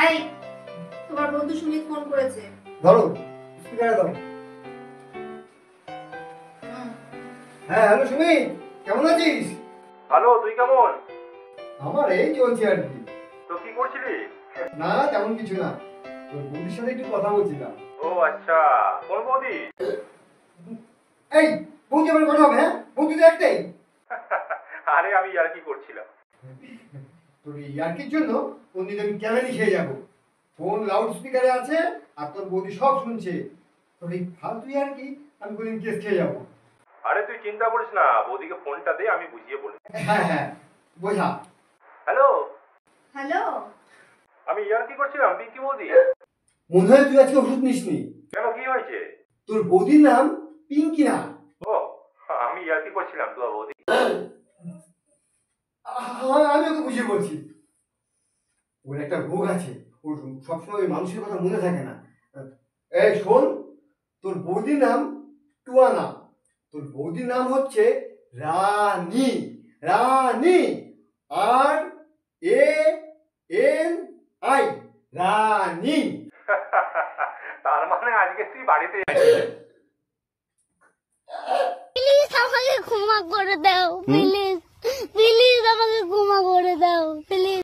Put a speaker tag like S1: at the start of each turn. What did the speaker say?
S1: এই, তোমার বন্ধু সুমিত ফোন করেছে।
S2: ধরো, স্পিকারে দাও। হ্যাঁ, হ্যালো সুমিত, কেমন আছিস?
S3: ভালো, তুই কেমন?
S2: আমার এই চলছে আর কি।
S3: তো কি করছিলি?
S2: না, তেমন কিছু না, তোর বন্ধুর সাথে একটু কথা বলছিলাম।
S3: ও আচ্ছা, কোন বৌদি?
S2: এই, বন্ধু আমার কথা হবে? হ্যাঁ, বন্ধু তো একটাই।
S3: আরে আমি আর কি করছিলাম।
S2: তোর এই ইয়ার্কির জন্য কোনদিন আমি ক্যামেরি খেয়ে যাবো। ফোন লাউড স্পিকারে আছে আর তোর বৌদি সব শুনছে। তোর এই ফালতু ইয়ার্কি আমি কোনদিন কেস খেয়ে যাবো।
S3: আরে তুই চিন্তা করিস না, বৌদিকে ফোনটা দে, আমি বুঝিয়ে বলি।
S2: হ্যাঁ হ্যাঁ, বোঝা।
S3: হ্যালো,
S1: হ্যালো,
S3: আমি আর কি করছিলাম, পিঙ্কি বৌদি?
S2: মনে হয় তুই আজকে ওষুধ নিসনি।
S3: কেন, কি হয়েছে?
S2: তোর বৌদির নাম পিঙ্কি না।
S3: ও, আমি আর কি করছিলাম তো বৌদি।
S2: আমি ওকে বুঝিয়ে বলছি। ওর একটা রোগ আছে, ওর সবসময় ওই মানুষের কথা মনে থাকে না। এই শোন, তোর বৌদির নাম টুয়ানা। তোর বৌদির নাম হচ্ছে রানী। রানী, আর এ এন আই, রানী।
S3: তার মানে আজকে তুই বাড়িতে আছিস?
S4: প্লিজ আমাকে ক্ষমা করে দাও, প্লিজ প্লিজ আমাকে ক্ষমা করে দাও, প্লিজ।